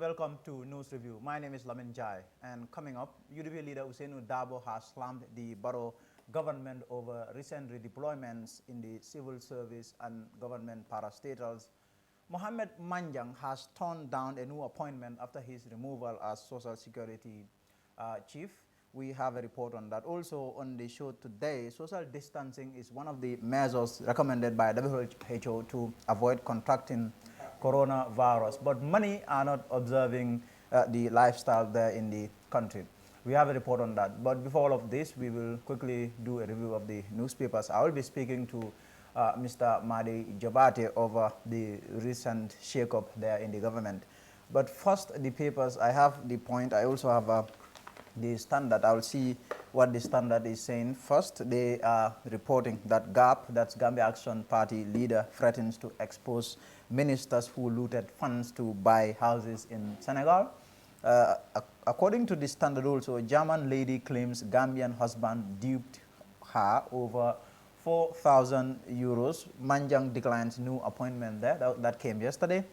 welcome to News Review. My name is Lamin Jai, and coming up, UDP leader Usainu Dabo has slammed the borough government over recent redeployments in the civil service and government parastatals. Mohammed Manjang has turned down a new appointment after his removal as Social Security chief. We have a report on that. Also on the show today, social distancing is one of the measures recommended by WHO to avoid contracting coronavirus, but many are not observing the lifestyle there in the country. We have a report on that. But before all of this, we will quickly do a review of the newspapers. I will be speaking to Mr. Madi Jabate over the recent shake-up there in the government. But first, the papers, I have the point. I also have the Standard. I will see what the Standard is saying. First, they are reporting that GAP, that's Gambia Action Party leader, threatens to expose ministers who looted funds to buy houses in Senegal. According to the Standard also, a German lady claims Gambian husband duped her over 4,000 euros. Manjang declines new appointment there. That came yesterday.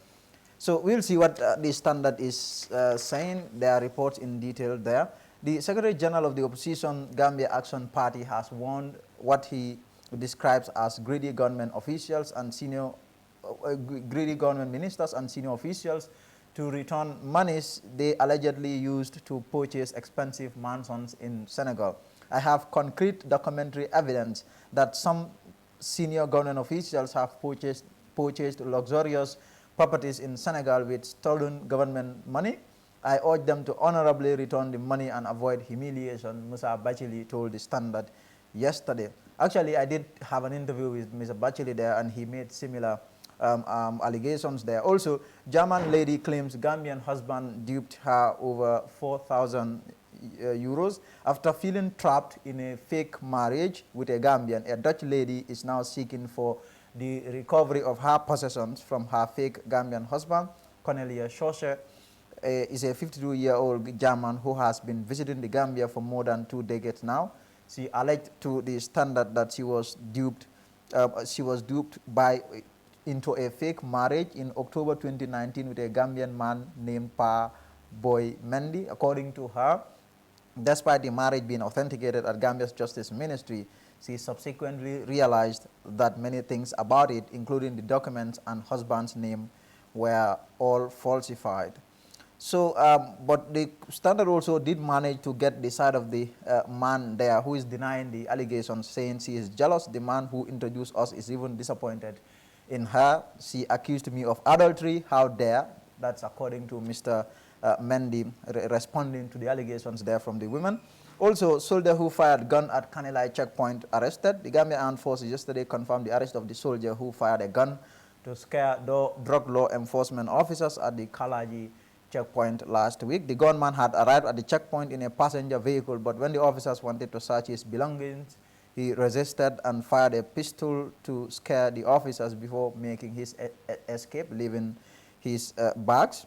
So we'll see what the Standard is saying. There are reports in detail there. The Secretary General of the Opposition Gambia Action Party has warned what he describes as greedy government officials and senior greedy government ministers and senior officials to return monies they allegedly used to purchase expensive mansions in Senegal. I have concrete documentary evidence that some senior government officials have purchased luxurious properties in Senegal with stolen government money. I urge them to honorably return the money and avoid humiliation, Musa Bachili told the Standard yesterday. Actually, I did have an interview with Mr. Bachili there, and he made similar allegations there. Also, German lady claims Gambian husband duped her over 4,000 euros after feeling trapped in a fake marriage with a Gambian. A Dutch lady is now seeking for the recovery of her possessions from her fake Gambian husband. Cornelia Schosche is a 52-year-old German who has been visiting the Gambia for more than 2 decades now. She alleged to the Standard that she was duped into a fake marriage in October 2019 with a Gambian man named Pa Boy Mendy. According to her, despite the marriage being authenticated at Gambia's Justice Ministry, she subsequently realized that many things about it, including the documents and husband's name, were all falsified. So, but the Standard also did manage to get the side of the man there who is denying the allegations, saying she is jealous. The man who introduced us is even disappointed in her. She accused me of adultery. How dare? That's according to Mr. Mendy, responding to the allegations there from the women. Also, soldier who fired gun at Kanilai checkpoint arrested. The Gambia Armed Forces yesterday confirmed the arrest of the soldier who fired a gun to scare drug law enforcement officers at the Kalaji checkpoint last week. The gunman had arrived at the checkpoint in a passenger vehicle, but when the officers wanted to search his belongings, he resisted and fired a pistol to scare the officers before making his escape, leaving his bags.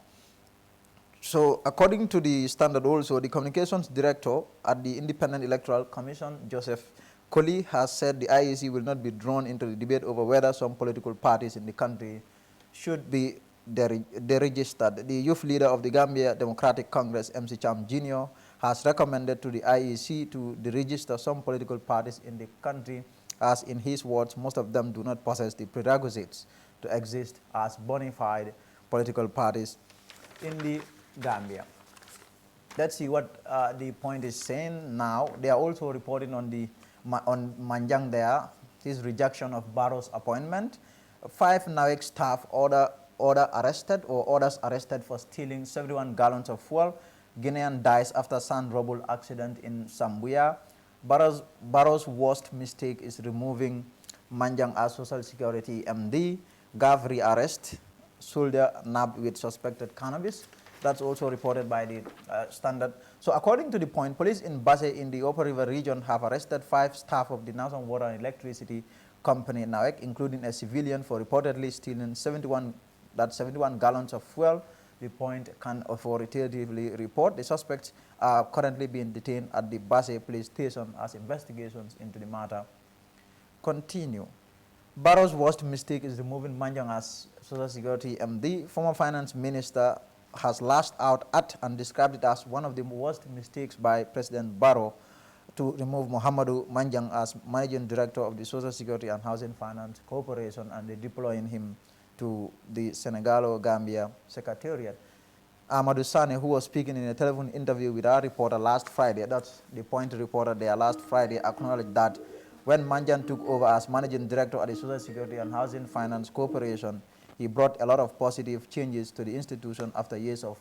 So, according to the Standard also, the communications director at the Independent Electoral Commission, Joseph Colley, has said the IEC will not be drawn into the debate over whether some political parties in the country should be deregistered. The youth leader of the Gambia Democratic Congress, MC Cham Jr., has recommended to the IEC to deregister some political parties in the country, as in his words, most of them do not possess the prerequisites to exist as bona fide political parties in the Gambia. Let's see what the point is saying now. They are also reporting on Manjang there, his rejection of Barrow's appointment. 5 NAWEC staff orders arrested for stealing 71 gallons of fuel. Guinean dies after sand rubble accident in Sambuya. Barrow's worst mistake is removing Manjang as Social Security MD. Gav rearrest. Soldier nabbed with suspected cannabis. That's also reported by the Standard. So according to the point, police in Basse in the Upper River region have arrested 5 staff of the National Water and Electricity Company, NAWEC, including a civilian, for reportedly stealing 71 gallons of fuel. The point can authoritatively report the suspects are currently being detained at the Basse police station as investigations into the matter continue. Barrow's worst mistake is removing Manjang as Social Security MD. Former Finance Minister has lashed out at and described it as one of the worst mistakes by President Barrow to remove Mohamedou Manjang as Managing Director of the Social Security and Housing Finance Corporation and deploying him to the Senegalo-Gambia Secretariat. Amadou Sane, who was speaking in a telephone interview with our reporter last Friday, that's the point reporter there last Friday, acknowledged that when Manjan took over as Managing Director at the Social Security and Housing Finance Corporation, he brought a lot of positive changes to the institution after years of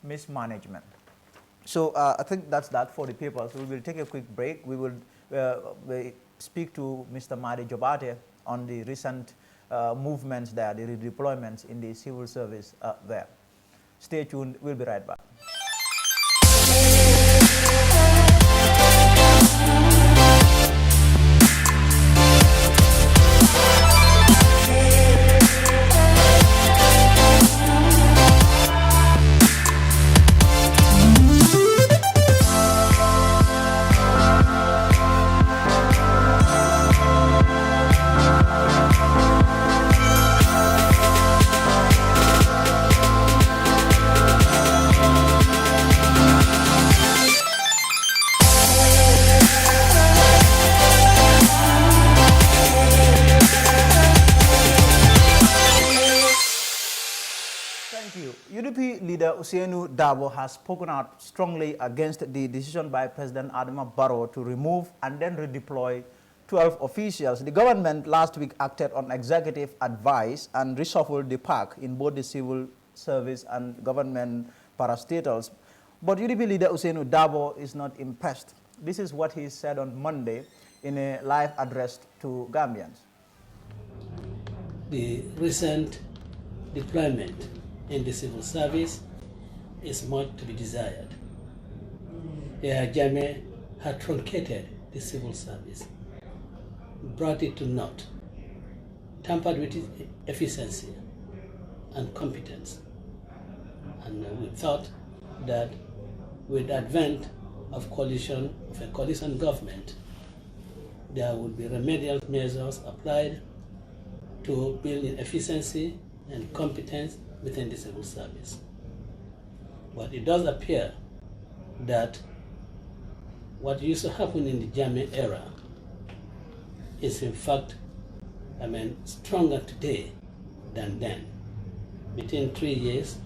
mismanagement. So I think that's that for the papers. We will take a quick break. We will speak to Mr. Madi Jobate on the recent movements there, the redeployments in the civil service there. Stay tuned. We'll be right back. UDP leader Ousseynou Dabo has spoken out strongly against the decision by President Adama Barrow to remove and then redeploy 12 officials. The government last week acted on executive advice and reshuffled the pack in both the civil service and government parastatals. But UDP leader Ousseynou Dabo is not impressed. This is what he said on Monday in a live address to Gambians. The recent deployment in the civil service is much to be desired. Yahya Jammeh had truncated the civil service, brought it to naught, tampered with its efficiency and competence. And we thought that with the advent of a coalition government, there would be remedial measures applied to build in efficiency and competence within the civil service. But it does appear that what used to happen in the Jammeh era is in fact, stronger today than then. Within 3 years,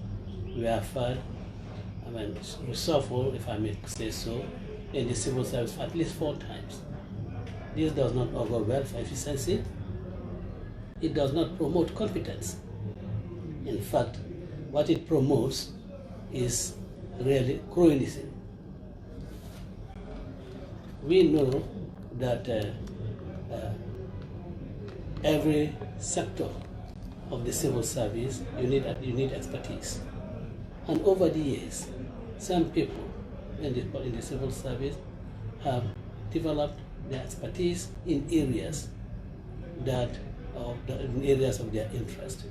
we have had, reshuffle, if I may say so, in the civil service at least 4 times. This does not augur well for efficiency. It does not promote competence. In fact, what it promotes is really cronyism. We know that every sector of the civil service, you need expertise. And over the years, some people in the civil service have developed their expertise in areas of their interest.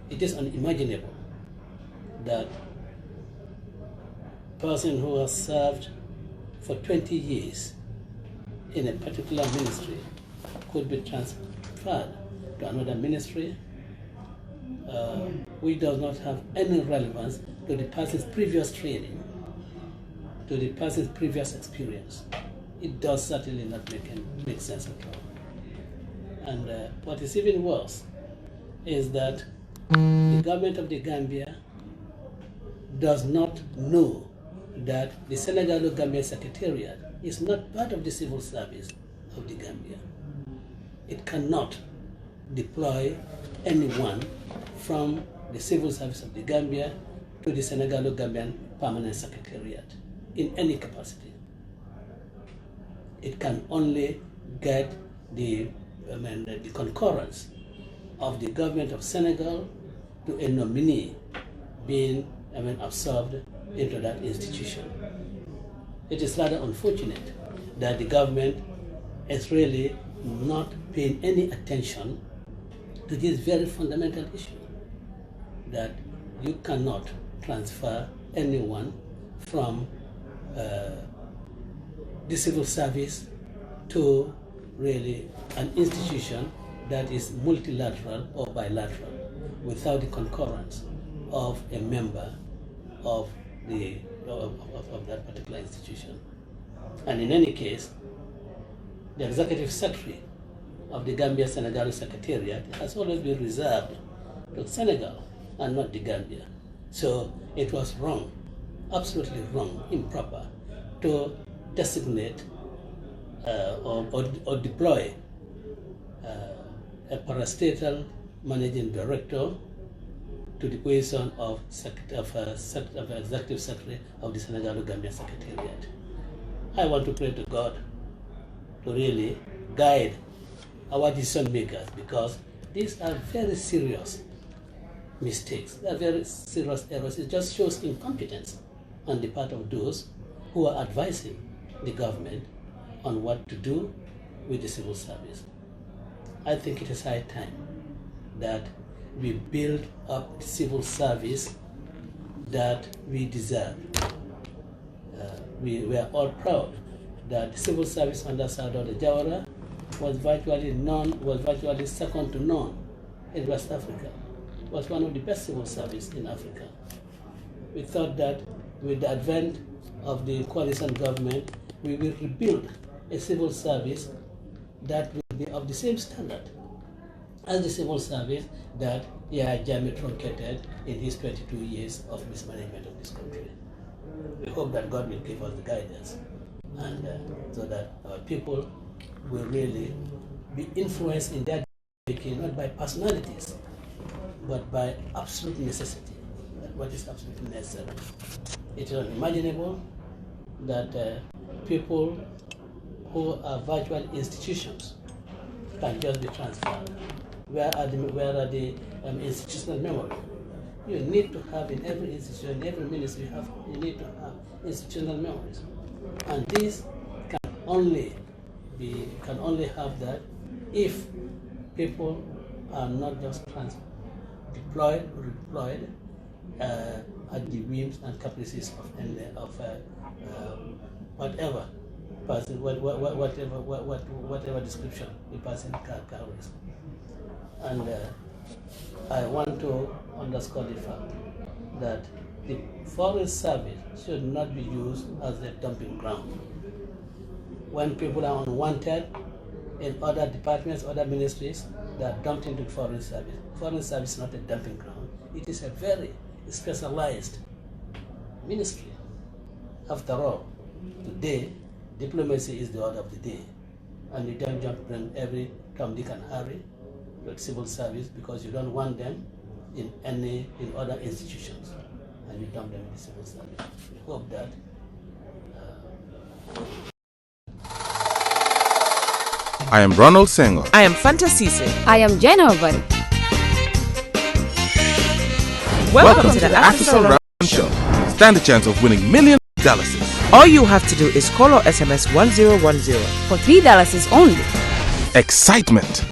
It is unimaginable that a person who has served for 20 years in a particular ministry could be transferred to another ministry which does not have any relevance to the person's previous training, to the person's previous experience. It does certainly not make sense at all. And what is even worse is that the government of the Gambia does not know that the Senegalo-Gambia Secretariat is not part of the civil service of the Gambia. It cannot deploy anyone from the civil service of the Gambia to the Senegalo-Gambian Permanent Secretariat in any capacity. It can only get the concurrence of the government of Senegal to a nominee being absorbed into that institution. It is rather unfortunate that the government is really not paying any attention to this very fundamental issue, that you cannot transfer anyone from the civil service to really an institution that is multilateral or bilateral without the concurrence of a member of that particular institution. And in any case, the executive secretary of the Gambia Senegal Secretariat has always been reserved to Senegal and not the Gambia. So it was wrong, absolutely wrong, improper, to designate or deploy a parastatal managing director to the position of executive secretary of the Senegal Gambia Secretariat. I want to pray to God to really guide our decision makers, because these are very serious mistakes. They are very serious errors. It just shows incompetence on the part of those who are advising the government on what to do with the civil service. I think it is high time that we build up the civil service that we deserve. We were all proud that the civil service under Sardauna Jawara was virtually second to none in West Africa. It was one of the best civil service in Africa. We thought that with the advent of the coalition government, we will rebuild a civil service that will be of the same standard as the civil service that Yahya Jammeh truncated in his 22 years of mismanagement of this country. We hope that God will give us the guidance, and so that our people will really be influenced in their making, not by personalities, but by absolute necessity, what is absolutely necessary. It is unimaginable that people who are virtual institutions can just be transferred. Where are the institutional memory? You need to have in every institution, in every ministry, you need to have institutional memories, and this can only have that if people are not just deployed or redeployed at the whims and caprices of whatever person, whatever description the person carries. And I want to underscore the fact that the foreign service should not be used as a dumping ground. When people are unwanted in other departments, other ministries, they are dumped into the foreign service. Foreign service is not a dumping ground. It is a very specialized ministry. After all, today, diplomacy is the order of the day. And you don't jump in every Tom, Dick, and Harry to civil service because you don't want them in other institutions, and you dump them in the civil service. We hope that I am Ronald Senghor. I am Fanta Cisse. I am Jenovan. Welcome to the AfriCell Round Show. Stand a chance of winning millions of dollars. All you have to do is call or SMS 1010 For $3 only. Excitement.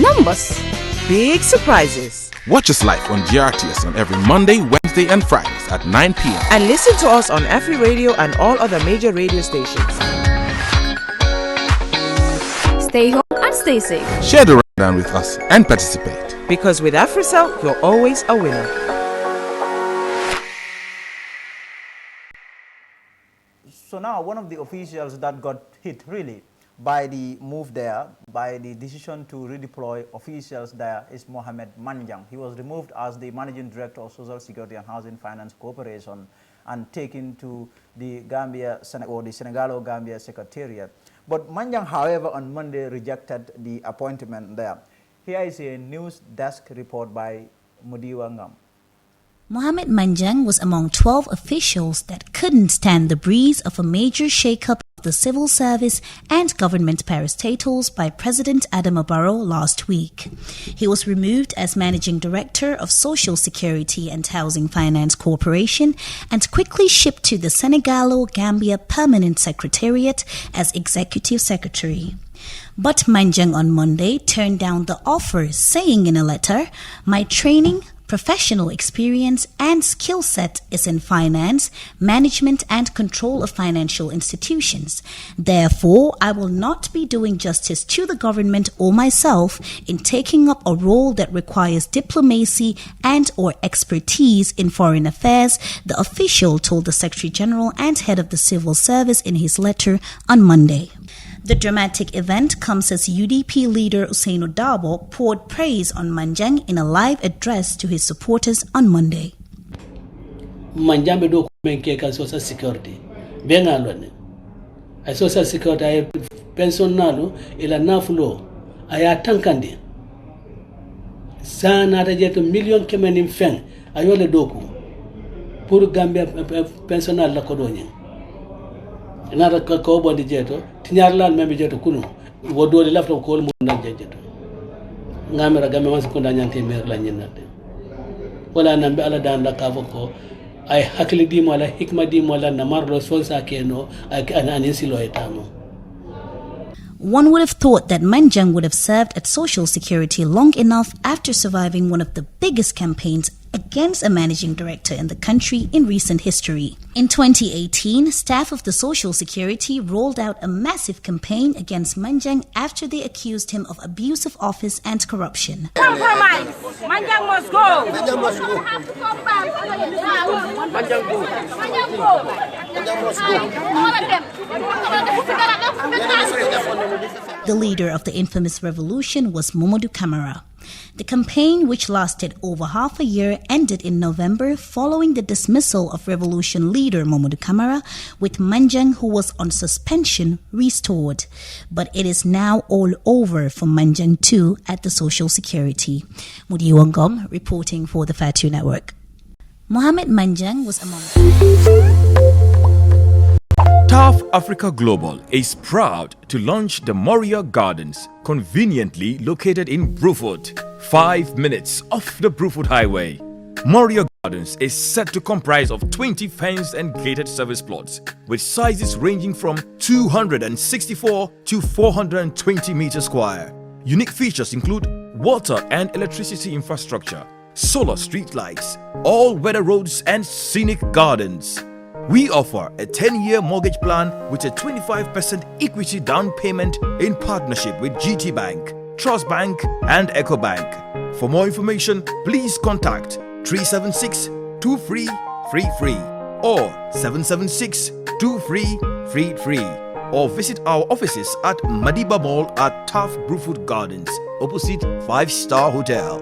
Numbers. Big surprises. Watch us live on GRTS on every Monday, Wednesday, and Fridays at 9 p.m. And listen to us on Afri Radio and all other major radio stations. Stay home and stay safe. Share the rundown with us and participate. Because with AfriCell, you're always a winner. So now one of the officials that got hit really by the move there, by the decision to redeploy officials there, is Mohamed Manjang. He was removed as the Managing Director of Social Security and Housing Finance Corporation and taken to the Gambia or the Senegalo-Gambia Secretariat. But Manjang, however, on Monday rejected the appointment there. Here is a news desk report by Mudiwa Ngam. Mohamed Manjang was among 12 officials that couldn't stand the breeze of a major shake-up of the civil service and government parastatals by President Adama Barrow last week. He was removed as Managing Director of Social Security and Housing Finance Corporation and quickly shipped to the Senegalo-Gambia Permanent Secretariat as Executive Secretary. But Manjang on Monday turned down the offer, saying in a letter, "My training, professional experience and skill set is in finance, management and control of financial institutions. Therefore, I will not be doing justice to the government or myself in taking up a role that requires diplomacy and or expertise in foreign affairs, the official told the Secretary General and head of the Civil Service in his letter on Monday. The dramatic event comes as UDP leader Usainu Dabo poured praise on Manjang in a live address to his supporters on Monday. Manjambe do menkeka social security. Benga lone. A social security ay pension nalo ila nafulo aya tankandi. Sana tajeto million kemenim feng ayole doku. Pour Gambia pensional la kodonye. Nara ko bondi jeto tinyar lan membe jeto kuno wodole lafto ko mo nan jeto ngamera gamme man ko ndanyante mer la nyinate wala nambe ala dan la ka ko ay hakli di mala hikma di mala na marlo sonsa keno ay anin silo etano. One would have thought that Manjang would have served at Social Security long enough after surviving one of the biggest campaigns against a managing director in the country in recent history. In 2018, staff of the Social Security rolled out a massive campaign against Manjang after they accused him of abuse of office and corruption. Compromise! Manjang must go! Manjang must go! Manjang go! Manjang go! Manjang must go! All of them! The leader of the infamous revolution was Mamadou Camara. The campaign, which lasted over half a year, ended in November following the dismissal of revolution leader Mamadou Camara, with Manjang, who was on suspension, restored. But it is now all over for Manjang too at the Social Security. Mudi Wangom reporting for the Fatu Network. Mohamed Manjang was among TAF Africa Global is proud to launch the Moria Gardens, conveniently located in Bruford, 5 minutes off the Bruford Highway. Moria Gardens is set to comprise of 20 fenced and gated service plots with sizes ranging from 264 to 420 meters square. Unique features include water and electricity infrastructure, solar street lights, all-weather roads and scenic gardens. We offer a 10-year mortgage plan with a 25% equity down payment in partnership with GT Bank, Trust Bank and EcoBank. For more information, please contact 376-2333 or 776-2333 or visit our offices at Madiba Mall at TAF Bruford Gardens, opposite 5-Star Hotel.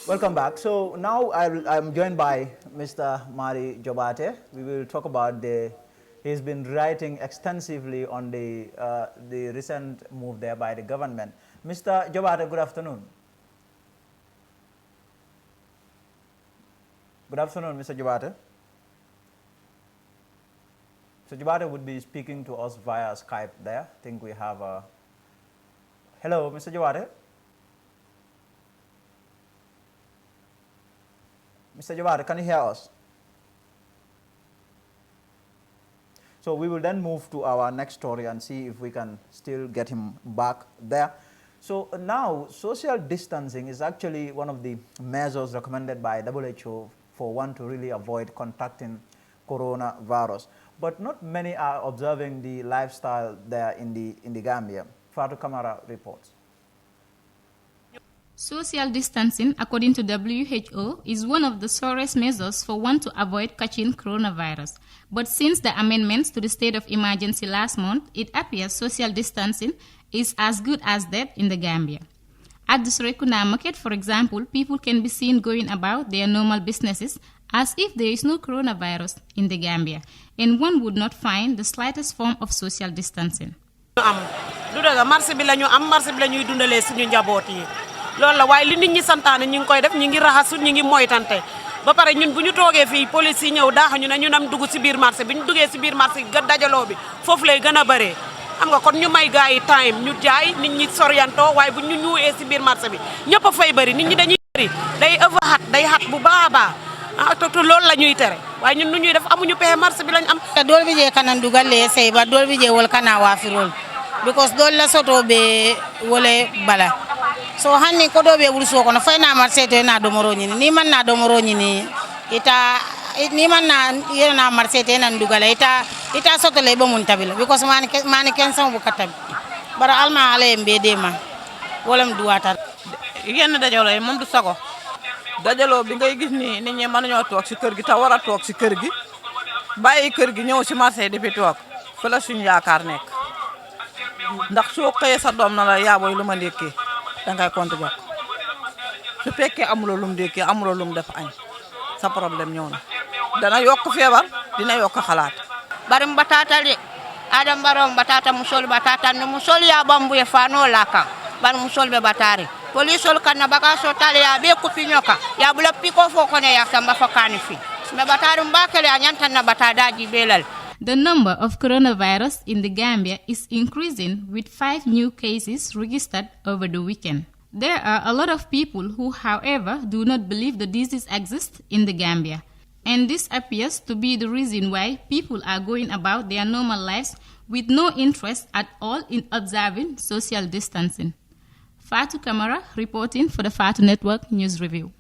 Welcome back. So now I'm joined by Mr. Mari Jobate. We will talk about he's been writing extensively on the recent move there by the government. Mr. Jobate, good afternoon. Good afternoon, Mr. Jobate. So Jobate would be speaking to us via Skype there. I think we have a... Hello, Mr. Jobate. Mr. Jawad, can you hear us? So we will then move to our next story and see if we can still get him back there. So now, social distancing is actually one of the measures recommended by WHO for one to really avoid contacting coronavirus. But not many are observing the lifestyle there in the Gambia. Fatou Kamara reports. Social distancing, according to WHO, is one of the sorest measures for one to avoid catching coronavirus. But since the amendments to the state of emergency last month, it appears social distancing is as good as that in the Gambia. At the Surekuna market, for example, people can be seen going about their normal businesses as if there is no coronavirus in the Gambia, and one would not find the slightest form of social distancing. loolu la waaye li nit ñi santaane ñu ngi koy def ñu ngi raxasu ñu ngi moytante ba pare ñun bu ñu toogee fii police yi ñëw daax ñu ne ñu nam dugg ci biir marché bi ñu duggee ci biir marché ga dajaloo bi foofu lay gën a bëree xam nga kon ñu may gars yi time ñu jaay nit ñi soriantoo waaye bu ñu ñuwee ci biir marché bi ñëpp a fay bëri nit ñi dañuy bëri day overhat day xat bu baax a baax ah te loolu la ñuy tere waaye ñun nu ñuy def amuñu pexe marché bi lañ am dool bi je kanan dugal le sey ba dool bi je wol kana wa fi rol because dolla soto be wole bala so hanni ko do be wulso kono fayna marché to na do moro nyini ni man na do moro nyini ita ni man na yena marché te nan dugala ita soto le be mun tabila because mani ken sam bu katab bara alma ale mbe de ma wolam duwata yenn dajalo mom du sago dajalo bi ngay gis ni nit ñi man ñoo tok ci kër gi ta wara tok ci kër gi bayyi kër gi ñew ci marché di fi tok fa la suñu yaakar nek ndax soo xëyee sa doom na la yaaboy lu ma ndékkee dangay compte jox su fekkee amuloo lum ndékkee amuloo lum def añ sa problème ñëw na dana yokk feebar dina yokk xalaat bari batata de adam barom batata musol batata no musol ya bambu e fano laka bar musol be batari police ol kana baka so tale ya be ku pinyoka ya bula piko fo ko ne ya samba fo kanifi me batari mbakale anyanta na batadaji belal. The number of coronavirus in the Gambia is increasing with 5 new cases registered over the weekend. There are a lot of people who, however, do not believe the disease exists in the Gambia. And this appears to be the reason why people are going about their normal lives with no interest at all in observing social distancing. Fatu Kamara reporting for the Fatu Network News Review.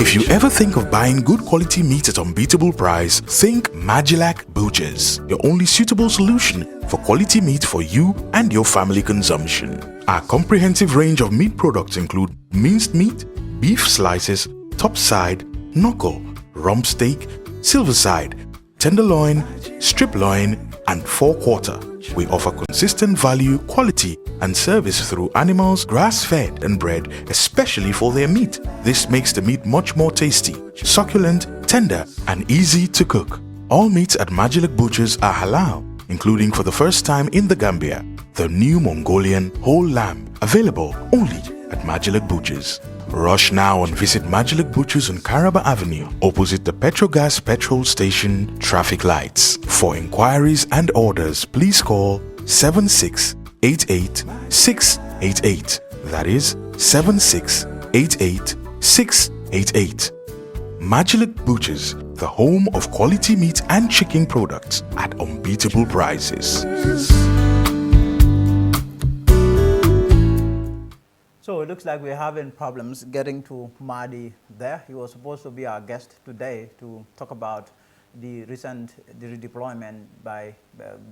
If you ever think of buying good quality meat at unbeatable price, think Magilac Butchers, your only suitable solution for quality meat for you and your family consumption. Our comprehensive range of meat products include minced meat, beef slices, topside, knuckle, rump steak, silver side, tenderloin, strip loin, and forequarter. We offer consistent value, quality, and service through animals grass-fed and bred, especially for their meat. This makes the meat much more tasty, succulent, tender, and easy to cook. All meats at Magilac Butchers are halal, including for the first time in the Gambia, the new Mongolian whole lamb, available only at Magilac Butchers. Rush now and visit Magilac Butchers on Caraba Avenue, opposite the Petrogas petrol station traffic lights. For inquiries and orders, please call 7688-688. That is 7688-688. Magilac Butchers, the home of quality meat and chicken products at unbeatable prices. So it looks like we're having problems getting to Mahdi there. He was supposed to be our guest today to talk about the recent redeployment by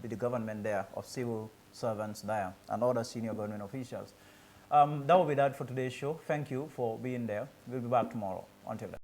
the government there of civil servants there and other senior government officials. That will be that for today's show. Thank you for being there. We'll be back tomorrow. Until then.